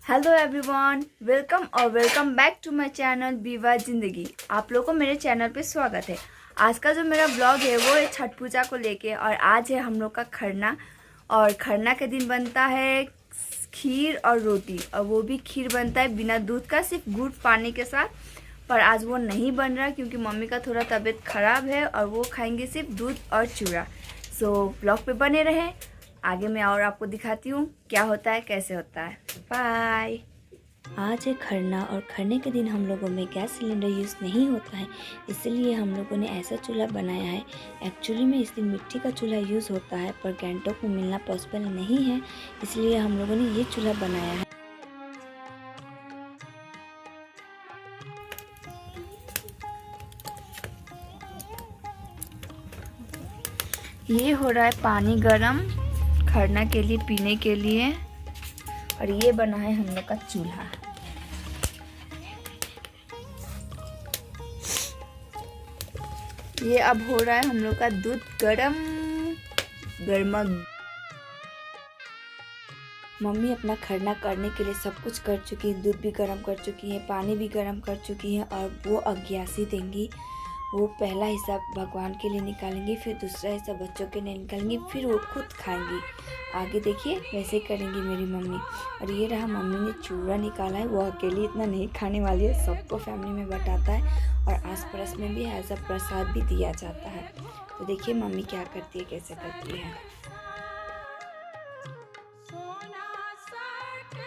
Hello everyone, welcome back to my channel Vivah Zindagi. आप लोगों को मेरे चैनल पे स्वागत है। आज का जो मेरा ब्लॉग है वो है छठ पूजा को लेके, और आज है हम लोग का खरना। और खरना के दिन बनता है खीर और रोटी, और वो भी खीर बनता है बिना दूध का, सिर्फ गुड़ पानी के साथ। पर आज वो नहीं बन रहा क्योंकि मम्मी का थोड़ा तबीयत ख़राब है और वो खाएंगे सिर्फ दूध और चूड़ा। सो ब्लॉग पे बने रहें, आगे मैं और आपको दिखाती हूँ क्या होता है, कैसे होता है। बाय। आज है खरना, और खरने के दिन हम लोगों में गैस सिलेंडर यूज़ नहीं होता है, इसलिए हम लोगों ने ऐसा चूल्हा बनाया है। एक्चुअली में इस दिन मिट्टी का चूल्हा यूज़ होता है, पर गैंटोक में मिलना पॉसिबल नहीं है, इसलिए हम लोगों ने ये चूल्हा बनाया है। ये हो रहा है पानी गरम खरना के लिए पीने के लिए, और ये बना है हम लोग का चूल्हा। ये अब हो रहा है हम लोग का दूध गरम गर्मा। मम्मी अपना खरना करने के लिए सब कुछ कर चुकी है, दूध भी गर्म कर चुकी है, पानी भी गर्म कर चुकी है, और वो अज्ञासी देंगी। वो पहला हिस्सा भगवान के लिए निकालेंगी, फिर दूसरा हिस्सा बच्चों के लिए निकालेंगी, फिर वो खुद खाएंगी। आगे देखिए वैसे करेंगी मेरी मम्मी। और ये रहा मम्मी ने चूड़ा निकाला है, वो अकेली इतना नहीं खाने वाली है, सबको फैमिली में बटाता है, और आस पड़ोस में भी एज अ प्रसाद भी दिया जाता है। तो देखिए मम्मी क्या करती है, कैसे करती है।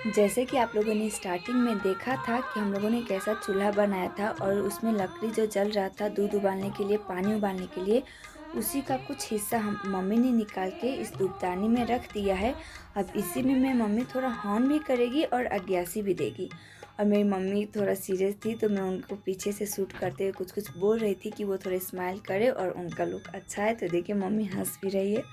जैसे कि आप लोगों ने स्टार्टिंग में देखा था कि हम लोगों ने कैसा चूल्हा बनाया था, और उसमें लकड़ी जो जल रहा था दूध उबालने के लिए, पानी उबालने के लिए, उसी का कुछ हिस्सा हम मम्मी ने निकाल के इस धूपदानी में रख दिया है। अब इसी में मैं मम्मी थोड़ा हॉर्न भी करेगी और अग्यासी भी देगी। और मेरी मम्मी थोड़ा सीरियस थी, तो मैं उनको पीछे से शूट करते हुए कुछ कुछ बोल रही थी कि वो थोड़े स्माइल करे और उनका लुक अच्छा है। तो देखिए मम्मी हंस भी रही है।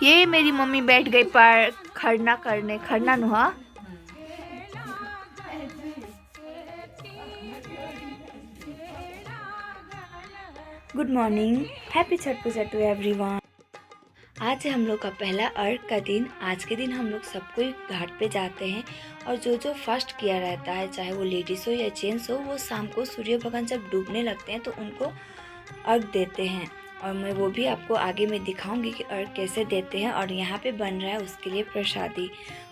ये मेरी मम्मी बैठ गई पर खरना करने, खरना नुहा। Good morning, happy Chhath Puja to everyone. आज है हम लोग का पहला अर्घ का दिन। आज के दिन हम लोग सब कोई घाट पे जाते हैं, और जो जो फर्स्ट किया रहता है, चाहे वो लेडीज़ हो या जेंट्स हो, वो शाम को सूर्य भगवान जब डूबने लगते हैं तो उनको अर्घ देते हैं। और मैं वो भी आपको आगे में दिखाऊंगी कि अर्घ कैसे देते हैं। और यहाँ पे बन रहा है उसके लिए प्रसादी,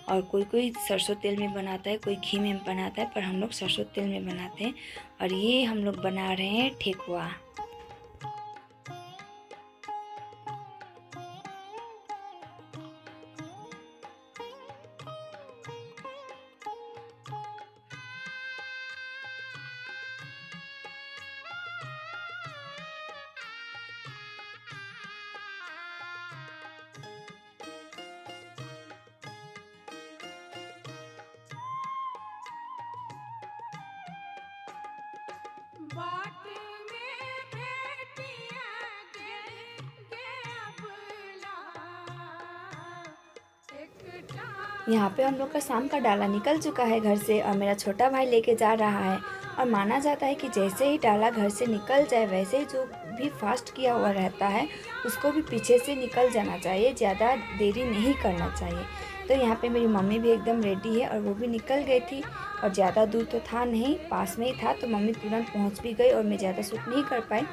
और कोई कोई सरसों तेल में बनाता है, कोई घी में बनाता है, पर हम लोग सरसों तेल में बनाते हैं। और ये हम लोग बना रहे हैं ठेकुआ। यहाँ पे हम लोग का शाम का डाला निकल चुका है घर से, और मेरा छोटा भाई लेके जा रहा है। और माना जाता है कि जैसे ही डाला घर से निकल जाए, वैसे ही जो भी फास्ट किया हुआ रहता है उसको भी पीछे से निकल जाना चाहिए, ज़्यादा देरी नहीं करना चाहिए। तो यहाँ पे मेरी मम्मी भी एकदम रेडी है, और वो भी निकल गई थी। और ज़्यादा दूर तो था नहीं, पास में ही था, तो मम्मी तुरंत पहुँच भी गई, और मैं ज़्यादा शूट नहीं कर पाई।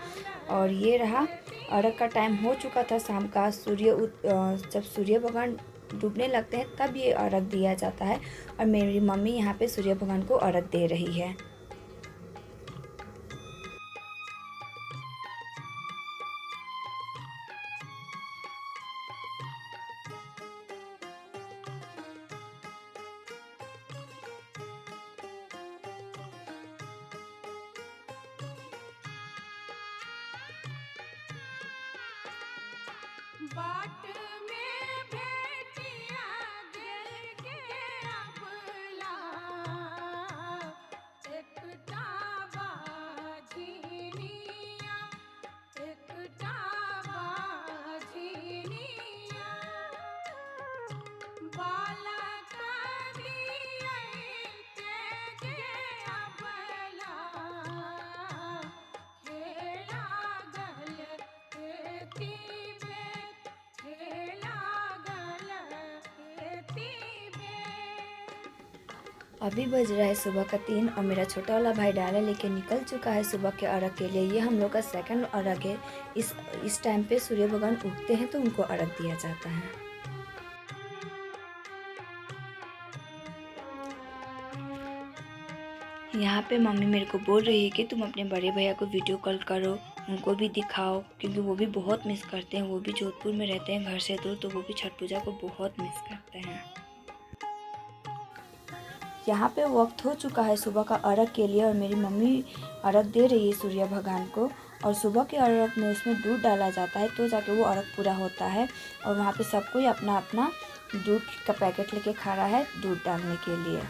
और ये रहा, अर्घ का टाइम हो चुका था शाम का। जब सूर्य भगवान डूबने लगते हैं तब ये अर्घ दिया जाता है, और मेरी मम्मी यहाँ पे सूर्य भगवान को अर्घ दे रही है। बाट में भेटिया दिल के अबला एकटा बाझिनिया एकटा बाझिनिया बालक दियै के जे अबला हे लागल एती बेर हे लागल एती बेर। अभी बज रहा है सुबह का 3 और मेरा छोटा वाला भाई डाला लेके निकल चुका है सुबह के अर्घ के लिए। ये हम लोग का सेकंड अर्घ है। इस टाइम पे सूर्य भगवान उगते हैं तो उनको अर्घ दिया जाता है। यहाँ पे मम्मी मेरे को बोल रही है कि तुम अपने बड़े भैया को वीडियो कॉल करो, उनको भी दिखाओ, क्योंकि वो भी बहुत मिस करते हैं। वो भी जोधपुर में रहते हैं घर से दूर, तो वो भी छठ पूजा को बहुत मिस करते हैं। यहाँ पे वक्त हो चुका है सुबह का अर्घ के लिए और मेरी मम्मी अर्घ दे रही है सूर्य भगवान को। और सुबह के अर्घ में उसमें दूध डाला जाता है तो जाके वो अर्घ पूरा होता है। और वहाँ पे सब कोई अपना अपना दूध का पैकेट लेके खड़ा है दूध डालने के लिए।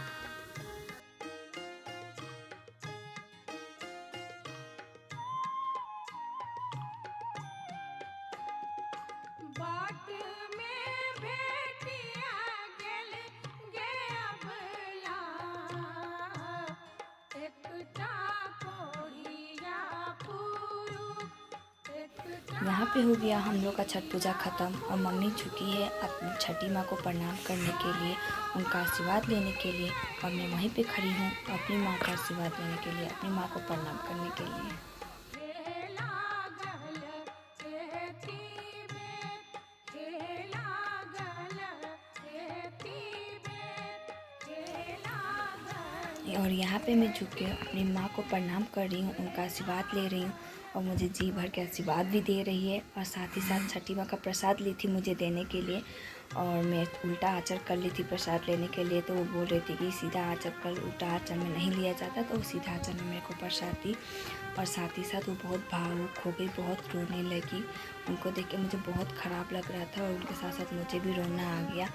बाट में भेटिया गेल गे अबला एकटा कोढ़िया पुरुष एकटा। यहाँ पे हो गया हम लोग का छठ पूजा ख़त्म और मम्मी झुकी है अपनी छठी माँ को प्रणाम करने के लिए, उनका आशीर्वाद लेने के लिए। और मैं वहीं पे खड़ी हूँ अपनी माँ का आशीर्वाद लेने के लिए, अपनी माँ को प्रणाम करने के लिए। हे लागल एती बेर हे लागल एती बेर हे लागल। और यहाँ पे मैं झुक के अपनी माँ को प्रणाम कर रही हूँ, उनका आशीर्वाद ले रही हूँ और मुझे जी भर के आशीर्वाद भी दे रही है। और साथ ही साथ छठी माँ का प्रसाद ली थी मुझे देने के लिए और मैं उल्टा आचर कर ली थी प्रसाद लेने के लिए। तो वो बोल रही थी कि सीधा आचर कर, उल्टा आचर में नहीं लिया जाता, तो वो सीधा आचर में मेरे को प्रसाद दी। और साथ ही साथ वो बहुत भावुक हो गई, बहुत रोने लगी। उनको देख के मुझे बहुत ख़राब लग रहा था और उनके साथ साथ मुझे भी रोना आ गया।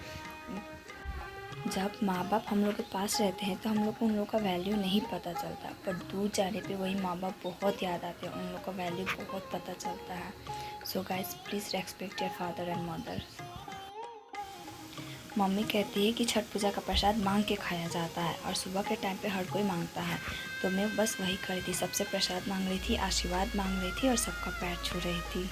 जब माँ बाप हम लोग के पास रहते हैं तो हम लोग को उन लोग का वैल्यू नहीं पता चलता, पर दूर जाने पे वही माँ बाप बहुत याद आते हैं, उन लोग का वैल्यू बहुत पता चलता है। So guys please respect your father and mother. Mummy कहती है कि छठ पूजा का प्रसाद मांग के खाया जाता है और सुबह के टाइम पे हर कोई मांगता है, तो मैं बस वही कर रही थी। सबसे प्रसाद मांग रही थी, आशीर्वाद मांग रही थी और सबका पैर छू रही थी।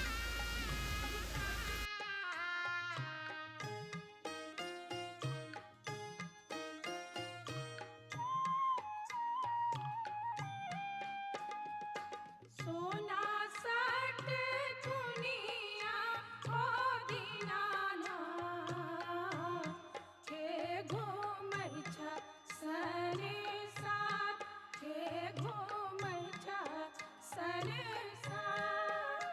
सोना सट दुनिया ओ दीनानाथ हे घूमै छ सरे साथ हे घूमै छ सरे साथ।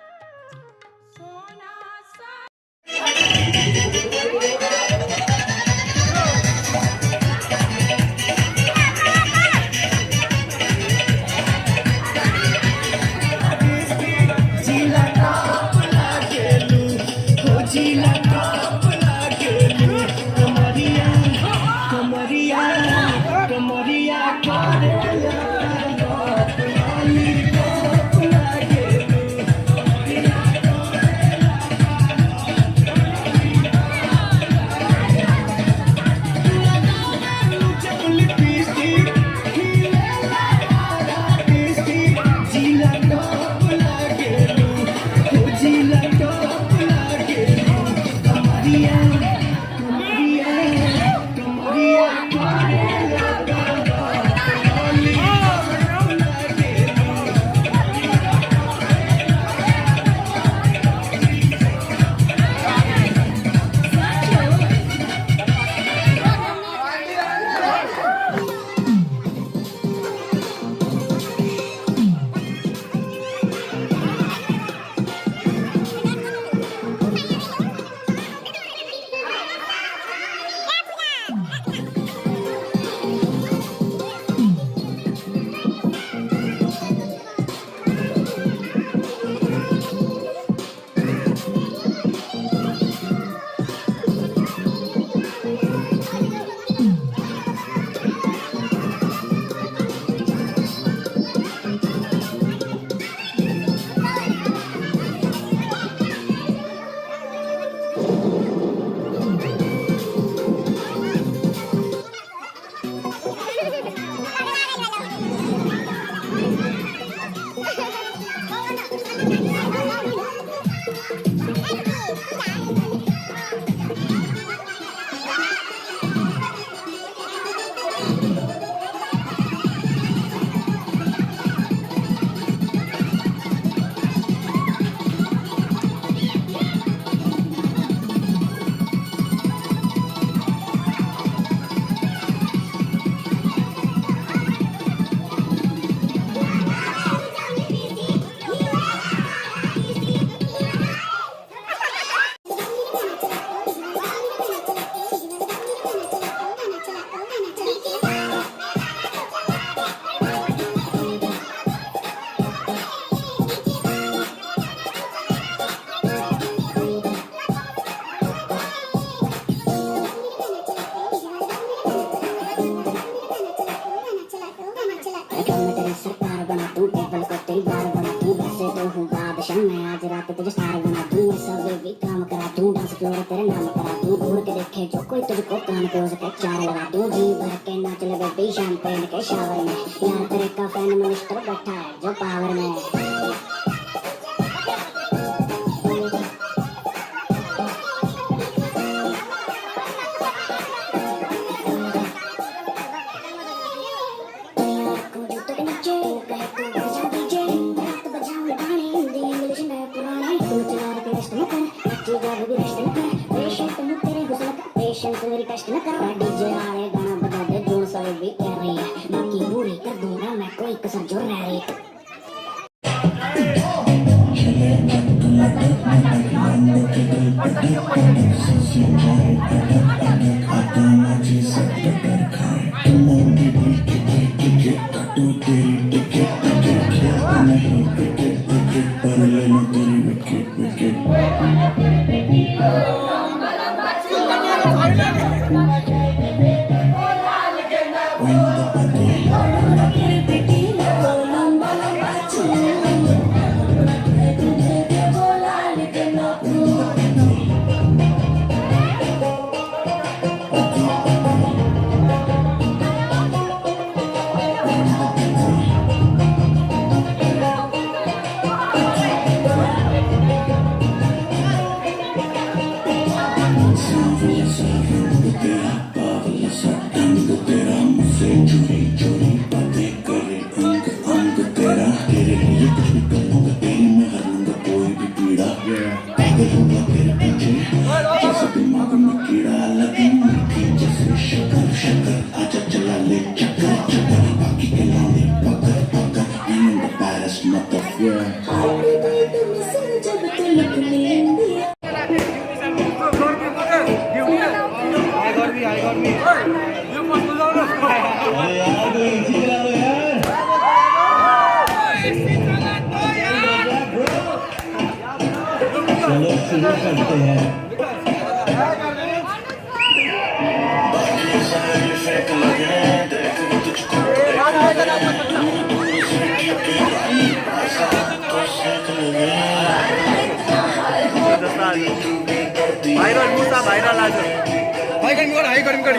सरकार बना तू टेबल को तेरी बार बना तू वैसे तो हूँ बादशाह मैं आज रात तुझे स्टार बना दूँ मैं सब भी काम करा दूँ डांस फ्लोर तेरे नाम करा दूँ घूर के देखे जो कोई तुझको कान पे हो सके चार लगा दूँ जी भर के नाच ले बेबी शैंपेन के शावर में यार तेरे का फैन मिनिस्टर बैठा है जो पावर में मेरी कष्ट न कर डीजे वाले गाना बजा दे जोर सब भी कह रही है बाकी पूरी कर दूंगा मैं कोई कसर जो रह रही चलो शुरू करते हैं भाइरल मुसा भाइरल आज हाई गर्मी कर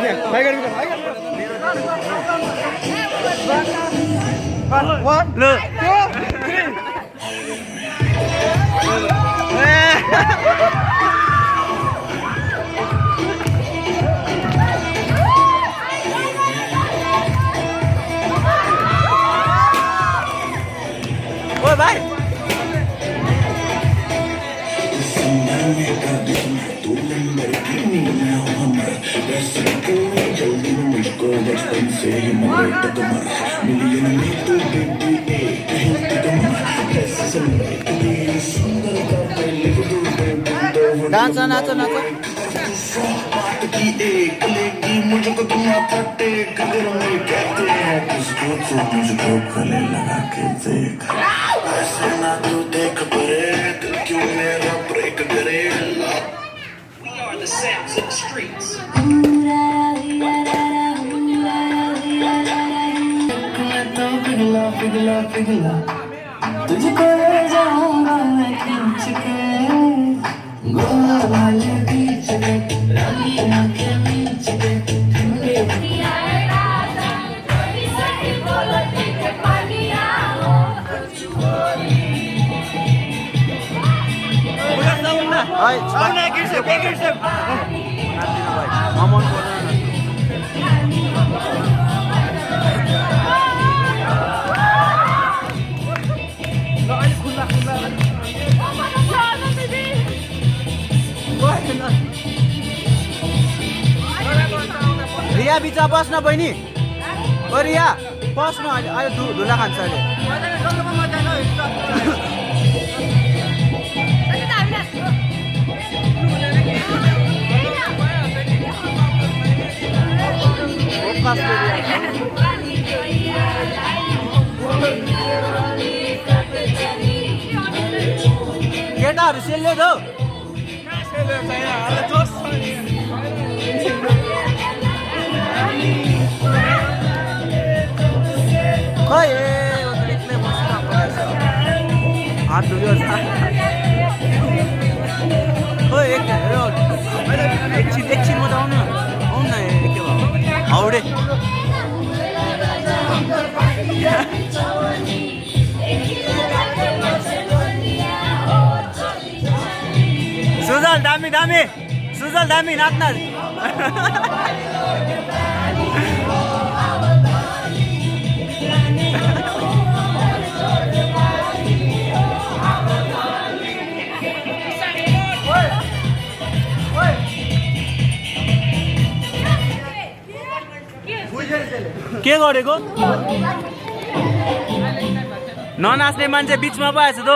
1 2 3 ओए भाई डांस नाचो नाचो मुझको तुम फटे कदर में कहते हैं किसको तो मुझको गले लगा के देख ऐसे ना तू देख परे दिल क्यों मेरा ब्रेक करे We are the sounds of the streets. पिघला पिघला पिघला तुझको ले जाऊंगा मैं खींच के गोवा वाले बीच में रानी आंखें मीच के है मन पर्दैन रिया बिचमा बस्न बहिनी ओ रिया बस्नु अहिले धुला खान्छ अहिले केटाहरू सेल्यो त खै एक्लै बसिरहेको रहेछ हात धुयो खै एकछिन म त आउनु न के भयो हाउडे सुजल दामी दामी सुजल दामी नाच्न के गरेको ननाच्ने मान्छे बिचमा पो आएछ त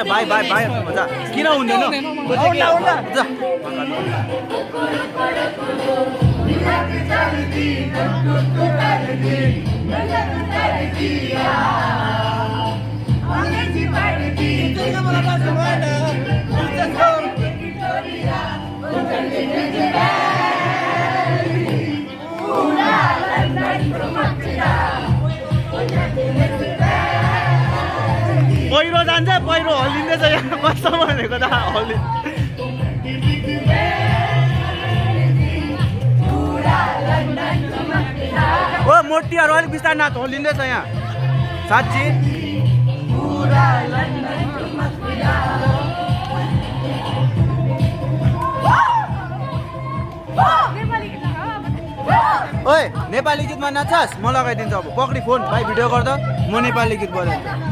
भाइ भाइ भाइ किन हुँदैन पहिरो जान्छ पहिरो हल्लिँदैछ यहाँ कस्तो भनेको त हल्लि ओ मोटीहरू अलिक बिस्तारै नाच हल्लिँदैछ यहाँ साँच्ची ओए नेपाली गीतमा नाच्छस् म लगाइदिन्छु अब पक्री फोन भाइ भिडियो गर्दा म नेपाली गीत बजाउँछु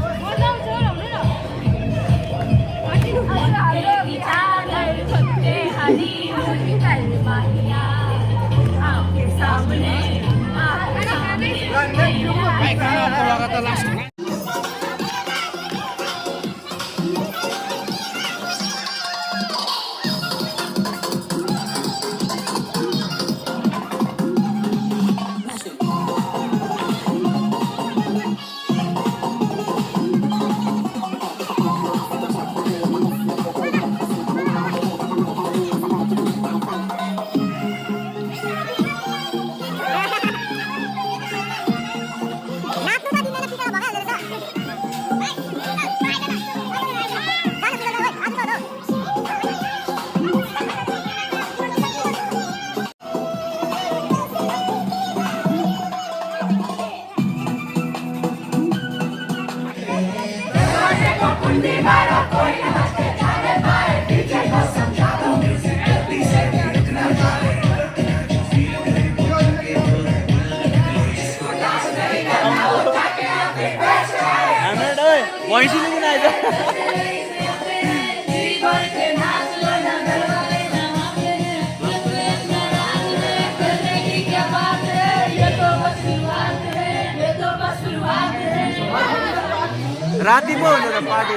राति पो हुन्छ त पार्टी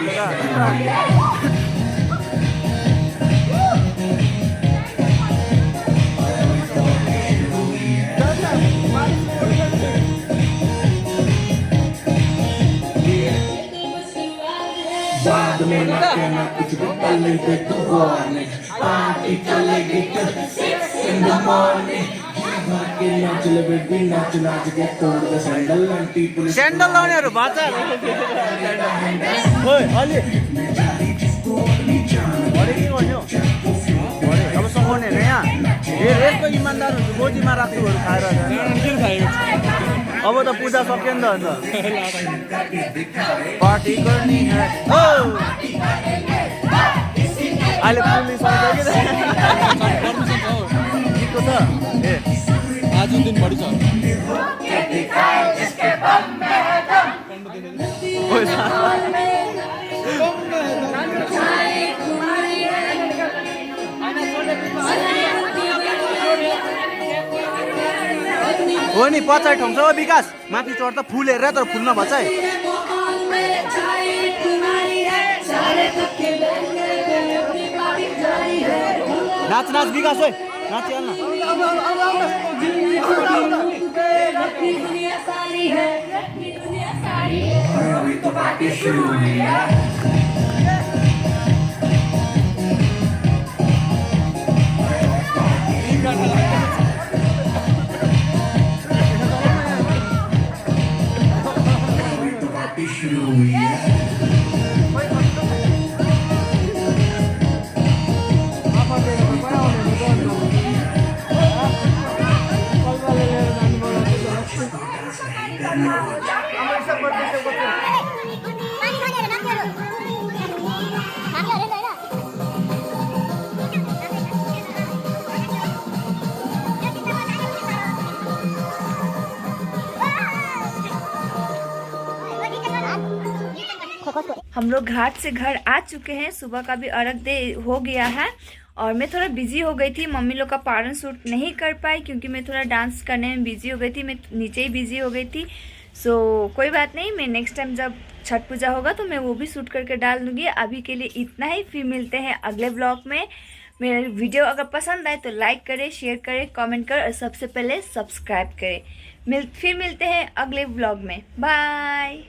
स्यान्डल लाउनेहरू भाँच्छ अलि के गर्नु अब सघाउने होइन यहाँ यस्तो इमान्दार हुन्छु गोजीमा राख्नुहरू खाएर अब त पूजा सक्यो नि त अन्त पार्टी गर्ने हो अहिले पुलिस आउँछ कि ठिकको छ ए आज दिनभरि छ हो नि पछाडि ठाउँ छ हो विकास माथि चढ्दा फुल हेरेर तर फुल नभन्छ है नाच नाच विकास है नाचिहाल्न हम लोग घाट से घर आ चुके हैं। सुबह का भी अर्घ दे हो गया है और मैं थोड़ा बिजी हो गई थी। मम्मी लोग का पारण शूट नहीं कर पाई क्योंकि मैं थोड़ा डांस करने में बिजी हो गई थी। मैं नीचे ही बिजी हो गई थी। सो कोई बात नहीं, मैं नेक्स्ट टाइम जब छठ पूजा होगा तो मैं वो भी शूट करके डाल दूँगी। अभी के लिए इतना ही, फिर मिलते हैं अगले ब्लॉग में। मेरा वीडियो अगर पसंद आए तो लाइक करें, शेयर करें, कमेंट करें और सबसे पहले सब्सक्राइब करें। फिर मिलते हैं अगले ब्लॉग में। बाय।